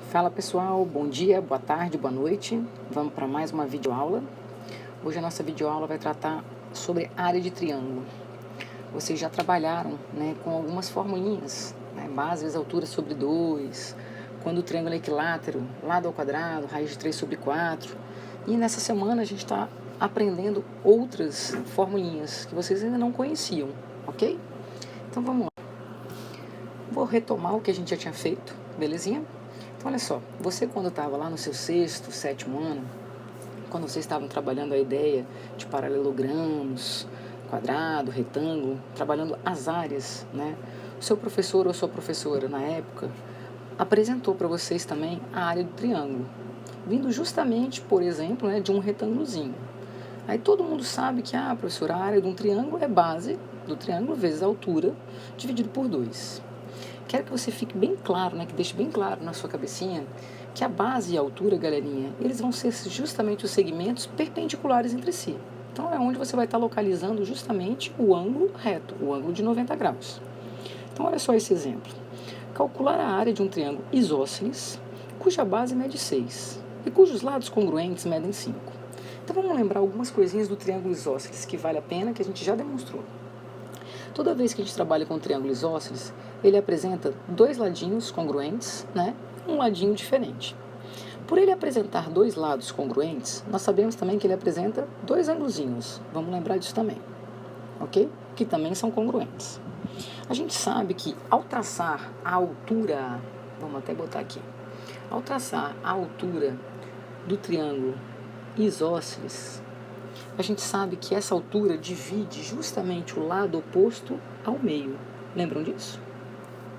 Fala pessoal, bom dia, boa tarde, boa noite. Vamos para mais uma videoaula. Hoje a nossa videoaula vai tratar sobre área de triângulo. Vocês já trabalharam, com algumas formulinhas, base vezes altura sobre 2, quando o triângulo é equilátero, lado ao quadrado, raiz de 3 sobre 4. E nessa semana a gente está aprendendo outras formulinhas que vocês ainda não conheciam, ok? Então vamos lá. Vou retomar o que a gente já tinha feito, belezinha? Então, olha só, você quando estava lá no seu sexto, sétimo ano, quando vocês estavam trabalhando a ideia de paralelogramos, quadrado, retângulo, trabalhando as áreas, o seu professor ou sua professora, na época, apresentou para vocês também a área do triângulo, vindo justamente, por exemplo, de um retângulozinho. Aí todo mundo sabe que, professora, a área de um triângulo é base do triângulo vezes a altura, dividido por 2. Quero que você fique bem claro, que deixe bem claro na sua cabecinha, que a base e a altura, galerinha, eles vão ser justamente os segmentos perpendiculares entre si. Então, é onde você vai estar localizando justamente o ângulo reto, o ângulo de 90 graus. Então, olha só esse exemplo. Calcular a área de um triângulo isósceles, cuja base mede 6 e cujos lados congruentes medem 5. Então, vamos lembrar algumas coisinhas do triângulo isósceles que vale a pena, que a gente já demonstrou. Toda vez que a gente trabalha com triângulo isósceles, ele apresenta dois ladinhos congruentes, um ladinho diferente. Por ele apresentar dois lados congruentes, nós sabemos também que ele apresenta dois ângulozinhos. Vamos lembrar disso também, ok? Que também são congruentes. A gente sabe que ao traçar a altura, vamos até botar aqui, ao traçar a altura do triângulo isósceles, a gente sabe que essa altura divide justamente o lado oposto ao meio. Lembram disso?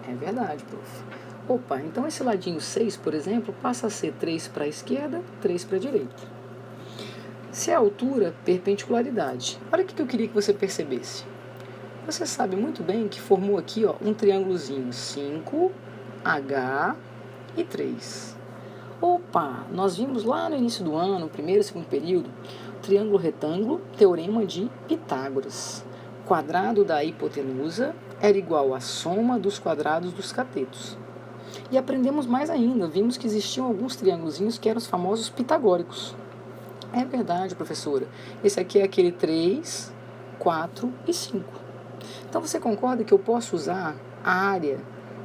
É verdade, prof. Opa, então esse ladinho 6, por exemplo, passa a ser 3 para a esquerda, 3 para a direita. Se é a altura, perpendicularidade. Olha o que eu queria que você percebesse. Você sabe muito bem que formou aqui um triângulozinho 5, H e 3. Opa, nós vimos lá no início do ano, primeiro e segundo período, triângulo retângulo, teorema de Pitágoras. Quadrado da hipotenusa era igual à soma dos quadrados dos catetos. E aprendemos mais ainda, vimos que existiam alguns triângulozinhos que eram os famosos pitagóricos. É verdade, professora. Esse aqui é aquele 3, 4 e 5. Então você concorda que eu posso usar a área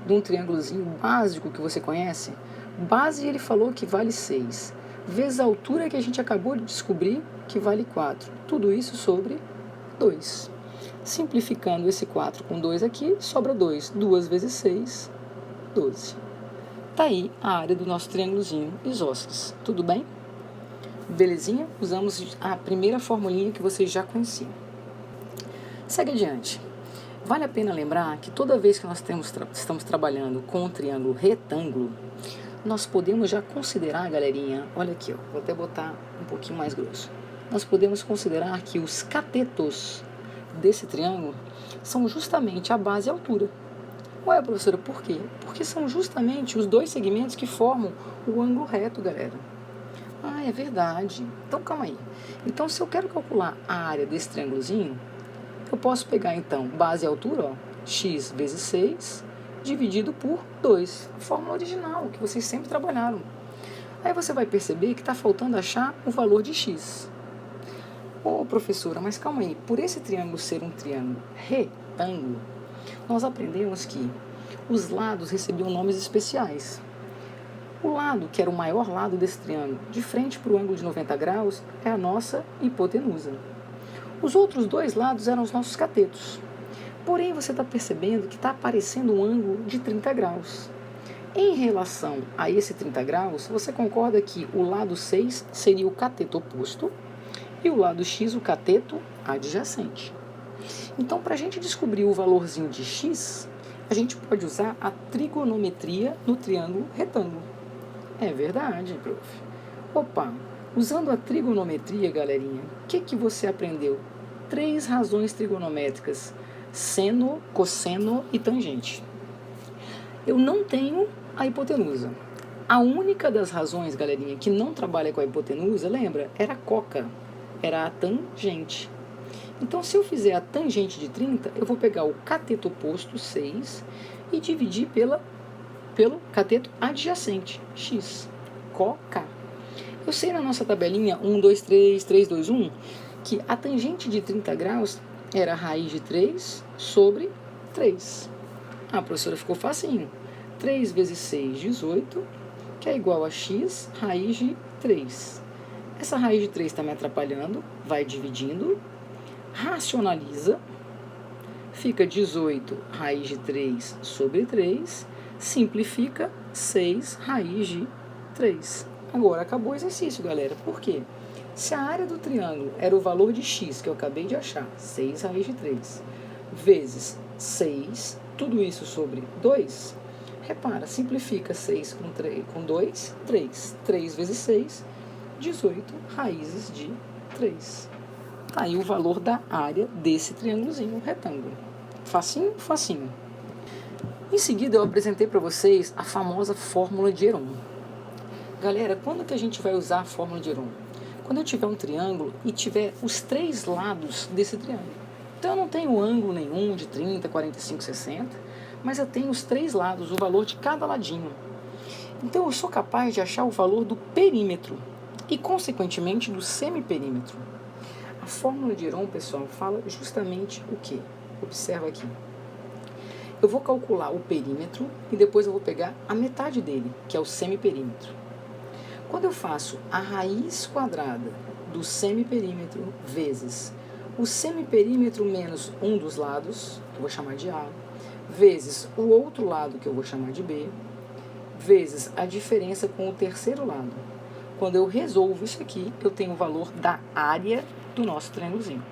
de um triângulozinho básico que você conhece? Base ele falou que vale 6, vezes a altura que a gente acabou de descobrir, que vale 4. Tudo isso sobre 2. Simplificando esse 4 com 2 aqui, sobra 2. 2 vezes 6, 12. Tá aí a área do nosso triângulozinho isósceles. Tudo bem? Belezinha? Usamos a primeira formulinha que vocês já conheciam. Segue adiante. Vale a pena lembrar que toda vez que nós estamos trabalhando com um triângulo retângulo, nós podemos já considerar, galerinha, olha aqui, vou até botar um pouquinho mais grosso. Nós podemos considerar que os catetos desse triângulo são justamente a base e a altura. Ué, professora, por quê? Porque são justamente os dois segmentos que formam o ângulo reto, galera. É verdade. Então, calma aí. Então, se eu quero calcular a área desse triângulozinho, eu posso pegar, então, base e altura, x vezes 6, dividido por 2. A fórmula original, que vocês sempre trabalharam. Aí você vai perceber que está faltando achar o valor de x. Professora, mas calma aí. Por esse triângulo ser um triângulo retângulo, nós aprendemos que os lados recebiam nomes especiais. O lado, que era o maior lado desse triângulo, de frente para o ângulo de 90 graus, é a nossa hipotenusa. Os outros dois lados eram os nossos catetos. Porém, você está percebendo que está aparecendo um ângulo de 30 graus. Em relação a esse 30 graus, você concorda que o lado 6 seria o cateto oposto e o lado x o cateto adjacente. Então, para a gente descobrir o valorzinho de x, a gente pode usar a trigonometria no triângulo retângulo. É verdade, prof. Usando a trigonometria, galerinha, o que você aprendeu? 3 razões trigonométricas: seno, cosseno e tangente. Eu não tenho a hipotenusa. A única das razões, galerinha, que não trabalha com a hipotenusa, lembra? Era a coca, era a tangente. Então, se eu fizer a tangente de 30, eu vou pegar o cateto oposto, 6, e dividir pela pelo cateto adjacente, x, CoK. Eu sei na nossa tabelinha 1, 2, 3, 3, 2, 1, que a tangente de 30 graus era a raiz de 3 sobre 3. Ah, professora, ficou facinho. 3 vezes 6, 18, que é igual a x raiz de 3. Essa raiz de 3 está me atrapalhando, vai dividindo, racionaliza, fica 18 raiz de 3 sobre 3, simplifica 6 raiz de 3. Agora, acabou o exercício, galera. Por quê? Se a área do triângulo era o valor de x, que eu acabei de achar, 6 raiz de 3, vezes 6, tudo isso sobre 2, repara, simplifica 6 com 2, 3. 3 vezes 6, 18 raízes de 3. Tá aí o valor da área desse triângulozinho retângulo. Facinho? Facinho. Em seguida, eu apresentei para vocês a famosa fórmula de Heron. Galera, quando que a gente vai usar a fórmula de Heron? Quando eu tiver um triângulo e tiver os 3 lados desse triângulo. Então, eu não tenho ângulo nenhum de 30, 45, 60, mas eu tenho os 3 lados, o valor de cada ladinho. Então, eu sou capaz de achar o valor do perímetro e, consequentemente, do semiperímetro. A fórmula de Heron, pessoal, fala justamente o quê? Observa aqui. Eu vou calcular o perímetro e depois eu vou pegar a metade dele, que é o semiperímetro. Quando eu faço a raiz quadrada do semiperímetro vezes o semiperímetro menos um dos lados, que eu vou chamar de A, vezes o outro lado, que eu vou chamar de B, vezes a diferença com o terceiro lado. Quando eu resolvo isso aqui, eu tenho o valor da área do nosso triângulozinho.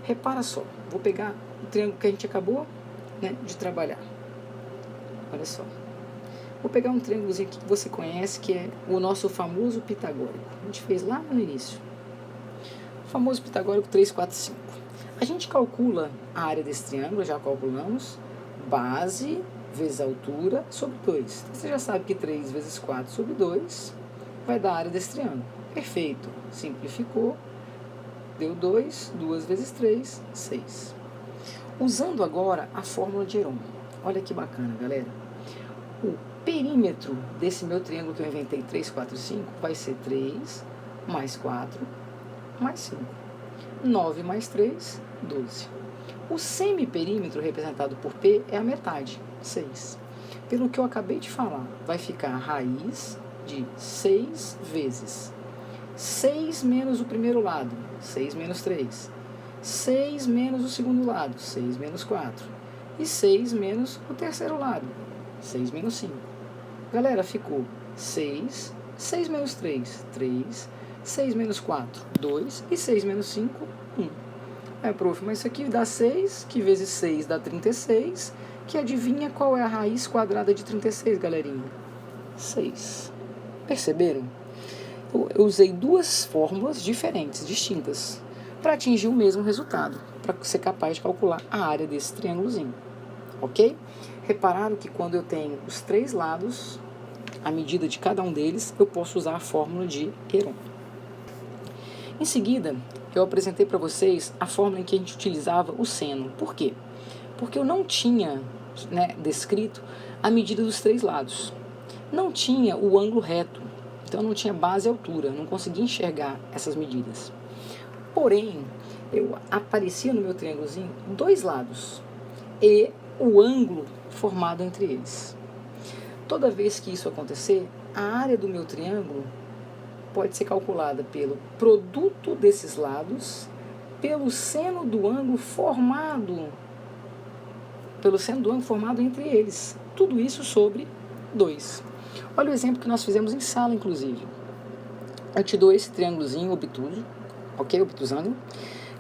Repara só, vou pegar o triângulo que a gente acabou, de trabalhar. Olha só. Vou pegar um triângulozinho aqui que você conhece, que é o nosso famoso pitagórico. A gente fez lá no início. O famoso pitagórico 3, 4, 5. A gente calcula a área desse triângulo, já calculamos, base vezes altura sobre 2. Então, você já sabe que 3 vezes 4 sobre 2 vai dar a área desse triângulo. Perfeito. Simplificou. Deu 2, 2 vezes 3, 6. Usando agora a fórmula de Heron. Olha que bacana, galera. O perímetro desse meu triângulo que eu inventei, 3, 4, 5, vai ser 3 mais 4 mais 5. 9 mais 3, 12. O semiperímetro representado por P é a metade, 6. Pelo que eu acabei de falar, vai ficar a raiz de 6 vezes 6 menos o primeiro lado, 6 menos 3. 6 menos o segundo lado, 6 menos 4. E 6 menos o terceiro lado, 6 menos 5. Galera, ficou 6, 6 menos 3, 3, 6 menos 4, 2, e 6 menos 5, 1. Prof, mas isso aqui dá 6, que vezes 6 dá 36, que adivinha qual é a raiz quadrada de 36, galerinha? 6. Perceberam? Eu usei duas fórmulas diferentes, distintas, para atingir o mesmo resultado, para ser capaz de calcular a área desse triângulozinho, ok? Repararam que quando eu tenho os 3 lados, a medida de cada um deles, eu posso usar a fórmula de Heron. Em seguida, eu apresentei para vocês a fórmula em que a gente utilizava o seno. Por quê? Porque eu não tinha descrito a medida dos 3 lados. Não tinha o ângulo reto, então não tinha base e altura, não conseguia enxergar essas medidas. Porém, eu aparecia no meu triângulozinho 2 lados e o ângulo formado entre eles. Toda vez que isso acontecer, a área do meu triângulo pode ser calculada pelo produto desses lados, pelo seno do ângulo formado entre eles. Tudo isso sobre 2. Olha o exemplo que nós fizemos em sala, inclusive. Eu te dou esse triângulozinho obtuso, ok? Obtusângulo.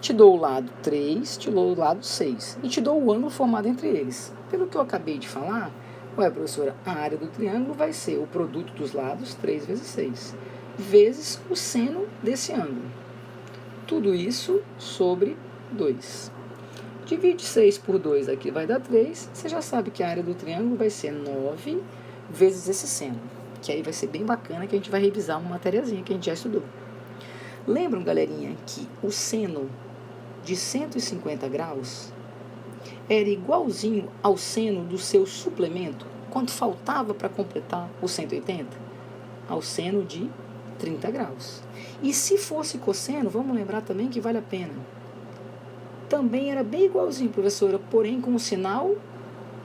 Te dou o lado 3, te dou o lado 6. E te dou o ângulo formado entre eles. Pelo que eu acabei de falar, professora, a área do triângulo vai ser o produto dos lados, 3 vezes 6, vezes o seno desse ângulo. Tudo isso sobre 2. Divide 6 por 2 aqui, vai dar 3. Você já sabe que a área do triângulo vai ser 9 vezes esse seno. Que aí vai ser bem bacana, que a gente vai revisar uma matériazinha que a gente já estudou. Lembram, galerinha, que o seno de 150 graus era igualzinho ao seno do seu suplemento? quanto faltava para completar os 180? Ao seno de 30 graus. E se fosse cosseno, vamos lembrar também que vale a pena. Também era bem igualzinho, professora, porém com o sinal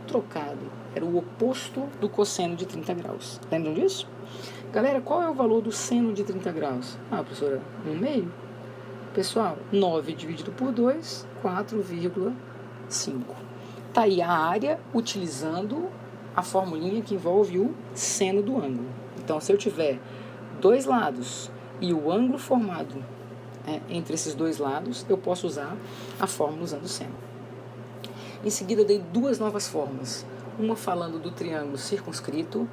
trocado. Era o oposto do cosseno de 30 graus. Lembram disso? Galera, qual é o valor do seno de 30 graus? Ah, professora, 1/2. Pessoal, 9 dividido por 2, 4,5. Tá aí a área utilizando a formulinha que envolve o seno do ângulo. Então, se eu tiver dois lados e o ângulo formado entre esses dois lados, eu posso usar a fórmula usando o seno. Em seguida, eu dei duas novas formas. Uma falando do triângulo circunscrito.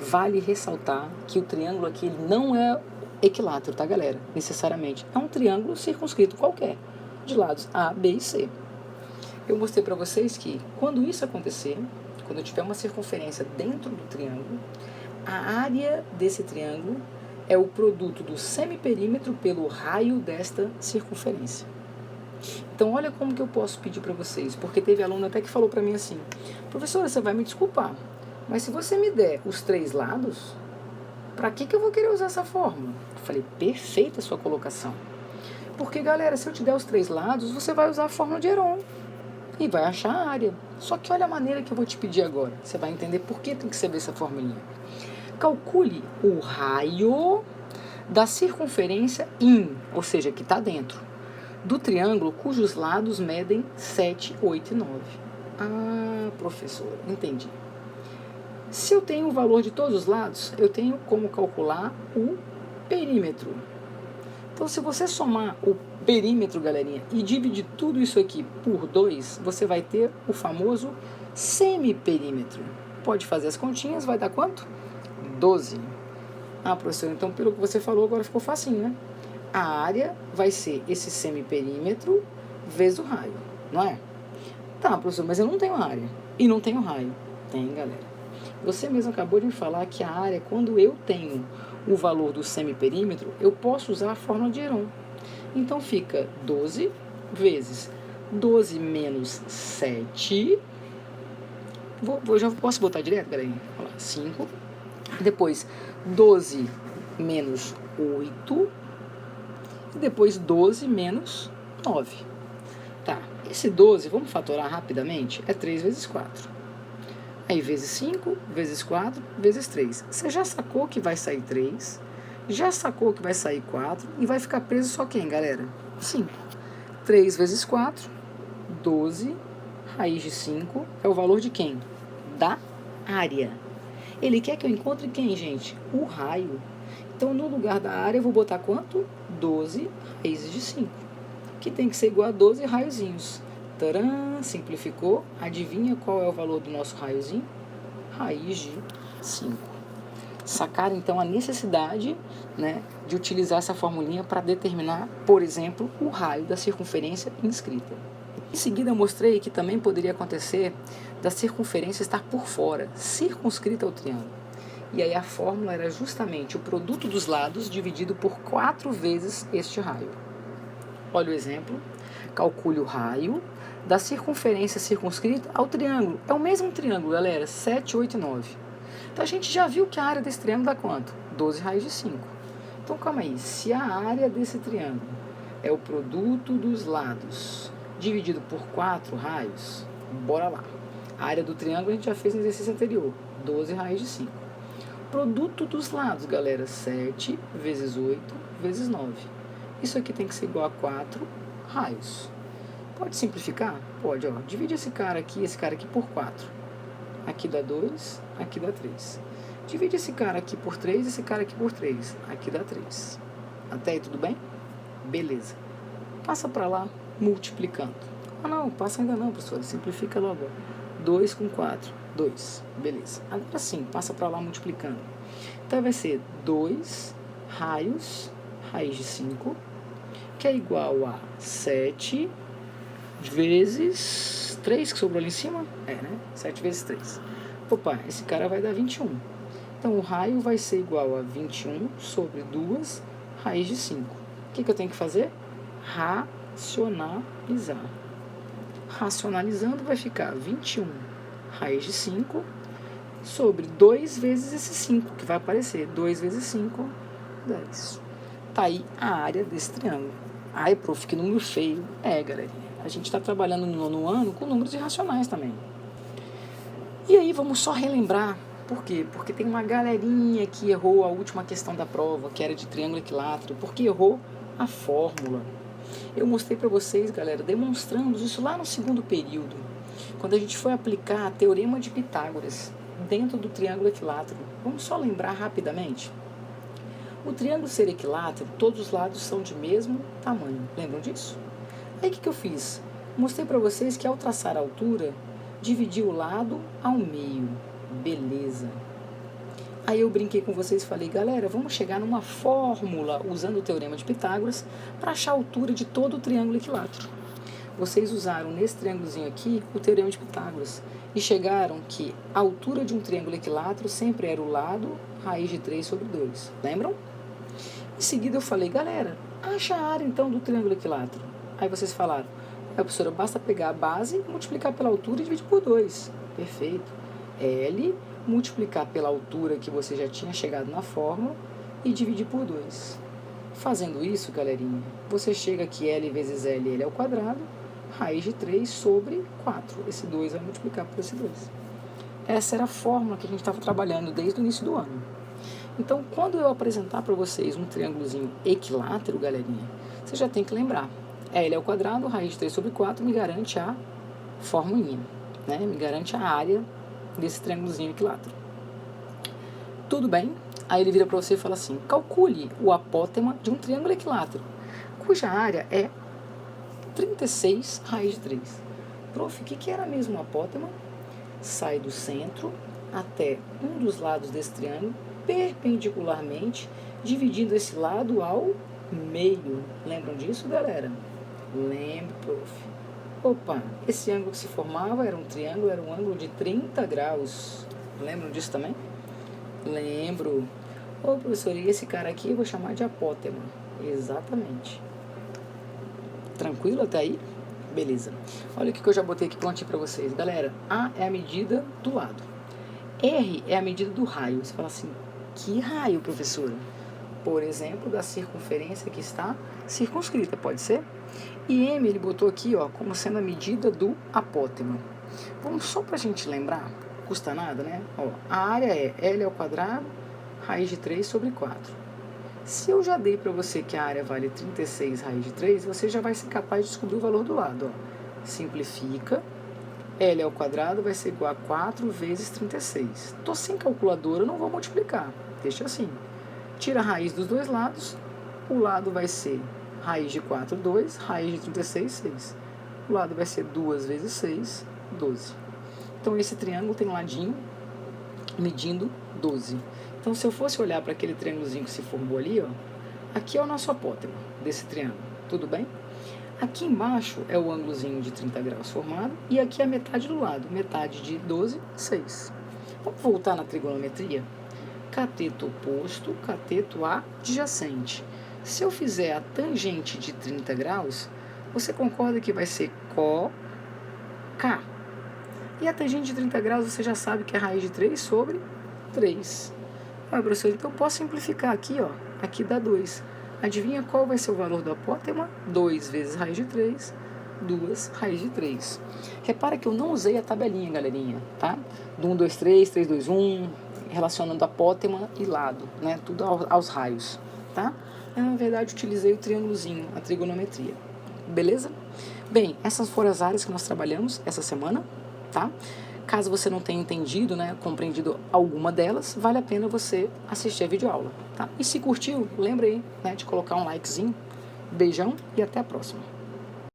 Vale ressaltar que o triângulo aqui ele não é equilátero, tá, galera? Necessariamente. É um triângulo circunscrito qualquer, de lados A, B e C. Eu mostrei para vocês que, quando isso acontecer, quando eu tiver uma circunferência dentro do triângulo, a área desse triângulo é o produto do semiperímetro pelo raio desta circunferência. Então, olha como que eu posso pedir para vocês, porque teve aluno até que falou para mim assim, professora, você vai me desculpar, mas se você me der os 3 lados, para que eu vou querer usar essa fórmula? Eu falei, perfeita a sua colocação. Porque, galera, se eu te der os 3 lados, você vai usar a fórmula de Heron e vai achar a área. Só que olha a maneira que eu vou te pedir agora. Você vai entender por que tem que saber essa formulinha. Calcule o raio da circunferência in, ou seja, que está dentro, do triângulo cujos lados medem 7, 8 e 9. Ah, professora, entendi. Se eu tenho o valor de todos os lados, eu tenho como calcular o perímetro. Então, se você somar o perímetro, galerinha, e dividir tudo isso aqui por 2, você vai ter o famoso semiperímetro. Pode fazer as continhas, vai dar quanto? 12. Ah, professor, então pelo que você falou, agora ficou facinho, né? A área vai ser esse semiperímetro vezes o raio, não é? Tá, professor, mas eu não tenho área e não tenho raio. Tem, galera. Você mesmo acabou de me falar que a área, quando eu tenho o valor do semiperímetro, eu posso usar a fórmula de Heron. Então, fica 12 vezes 12 menos 7. Já posso botar direto, galera? 5. Depois, 12 menos 8. E depois, 12 menos 9. Tá, esse 12, vamos fatorar rapidamente? É 3 vezes 4. Aí, vezes 5, vezes 4, vezes 3. Você já sacou que vai sair 3, já sacou que vai sair 4 e vai ficar preso só quem, galera? 5. 3 vezes 4, 12, raiz de 5 é o valor de quem? Da área. Ele quer que eu encontre quem, gente? O raio. Então, no lugar da área, eu vou botar quanto? 12 raízes de 5, que tem que ser igual a 12 raiozinhos. Tcharam, simplificou. Adivinha qual é o valor do nosso raiozinho? Raiz de 5. Sacaram, então, a necessidade, né, de utilizar essa formulinha para determinar, por exemplo, o raio da circunferência inscrita. Em seguida, eu mostrei que também poderia acontecer da circunferência estar por fora, circunscrita ao triângulo. E aí a fórmula era justamente o produto dos lados dividido por 4 vezes este raio. Olha o exemplo. Calcule o raio da circunferência circunscrita ao triângulo. É o mesmo triângulo, galera, 7, 8 e 9. Então, a gente já viu que a área desse triângulo dá quanto? 12 raios de 5. Então, calma aí. Se a área desse triângulo é o produto dos lados dividido por 4 raios, bora lá. A área do triângulo a gente já fez no exercício anterior, 12 raios de 5. Produto dos lados, galera, 7 vezes 8 vezes 9. Isso aqui tem que ser igual a 4 raios. Pode simplificar? Pode, ó. Divide esse cara aqui por 4. Aqui dá 2, aqui dá 3. Divide esse cara aqui por 3, esse cara aqui por 3. Aqui dá 3. Até aí tudo bem? Beleza. Passa para lá multiplicando. Ah, não, passa ainda não, professor. Simplifica logo. 2 com 4, 2. Beleza. Agora sim, passa para lá multiplicando. Então vai ser 2 raios, raiz de 5, que é igual a 7 vezes 3, que sobrou ali em cima. É, né? 7 vezes 3. Opa, esse cara vai dar 21. Então, o raio vai ser igual a 21 sobre 2 raiz de 5. O que eu tenho que fazer? sobre 2 vezes esse 5, que vai aparecer. 2 vezes 5, 10. Tá aí a área desse triângulo. Ai, prof, que número feio. Galerinha. A gente está trabalhando no nono ano com números irracionais também. E aí vamos só relembrar. Por quê? Porque tem uma galerinha que errou a última questão da prova, que era de triângulo equilátero, porque errou a fórmula. Eu mostrei para vocês, galera, demonstramos isso lá no segundo período, quando a gente foi aplicar a teorema de Pitágoras dentro do triângulo equilátero. Vamos só lembrar rapidamente? O triângulo ser equilátero, todos os lados são de mesmo tamanho. Lembram disso? Aí o que eu fiz? Mostrei para vocês que ao traçar a altura, dividi o lado ao meio. Beleza. Aí eu brinquei com vocês e falei, galera, vamos chegar numa fórmula usando o teorema de Pitágoras para achar a altura de todo o triângulo equilátero. Vocês usaram nesse triângulozinho aqui o teorema de Pitágoras e chegaram que a altura de um triângulo equilátero sempre era o lado raiz de 3 sobre 2. Lembram? Em seguida eu falei, galera, acha a área então do triângulo equilátero. Aí vocês falaram, professora, basta pegar a base, multiplicar pela altura e dividir por 2. Perfeito. L multiplicar pela altura que você já tinha chegado na fórmula e dividir por 2. Fazendo isso, galerinha, você chega que L vezes L é o quadrado, raiz de 3 sobre 4. Esse 2 vai multiplicar por esse 2. Essa era a fórmula que a gente estava trabalhando desde o início do ano. Então, quando eu apresentar para vocês um triângulozinho equilátero, galerinha, você já tem que lembrar. L ao quadrado, raiz de 3 sobre 4, me garante a formulinha, né? Me garante a área desse triângulozinho equilátero. Tudo bem? Aí ele vira para você e fala assim, calcule o apótema de um triângulo equilátero, cuja área é 36 raiz de 3. Prof, o que era mesmo o apótema? Sai do centro até um dos lados desse triângulo, perpendicularmente, dividindo esse lado ao meio. Lembram disso, galera? Lembro, prof. Opa, esse ângulo que se formava era um triângulo, era um ângulo de 30 graus. Lembram disso também? Lembro. Ô, professor, e esse cara aqui eu vou chamar de apótema. Exatamente. Tranquilo até aí? Beleza. Olha o que eu já botei aqui prontinho para vocês. Galera, A é a medida do lado. R é a medida do raio. Você fala assim, que raio, professora? Por exemplo, da circunferência que está circunscrita, pode ser? E M ele botou aqui, ó, como sendo a medida do apótema. Vamos só para a gente lembrar, custa nada, né? Ó, a área é L ao quadrado, raiz de 3 sobre 4. Se eu já dei para você que a área vale 36 raiz de 3, você já vai ser capaz de descobrir o valor do lado. Ó. Simplifica, L ao quadrado vai ser igual a 4 vezes 36. Estou sem calculadora, não vou multiplicar, deixa assim. Tira a raiz dos dois lados, o lado vai ser raiz de 4, 2, raiz de 36, 6. O lado vai ser 2 vezes 6, 12. Então, esse triângulo tem um ladinho medindo 12. Então, se eu fosse olhar para aquele triângulozinho que se formou ali, ó, aqui é o nosso apótema desse triângulo, tudo bem? Aqui embaixo é o ângulozinho de 30 graus formado e aqui é a metade do lado, metade de 12, 6. Vamos voltar na trigonometria? Cateto oposto, cateto adjacente. Se eu fizer a tangente de 30 graus, você concorda que vai ser COK. E a tangente de 30 graus você já sabe que é raiz de 3 sobre 3. Professor, então eu posso simplificar aqui, ó. Aqui dá 2. Adivinha qual vai ser o valor do apótema? 2 vezes raiz de 3, 2 raiz de 3. Repara que eu não usei a tabelinha, galerinha, tá? Do 1, 2, 3, 3, 2, 1, relacionando apótema e lado, né? Tudo aos raios, tá? Eu, na verdade, utilizei o triângulozinho, a trigonometria. Beleza? Bem, essas foram as áreas que nós trabalhamos essa semana, tá? Caso você não tenha entendido, né, compreendido alguma delas, vale a pena você assistir a videoaula, tá? E se curtiu, lembra aí, né, de colocar um likezinho. Beijão e até a próxima.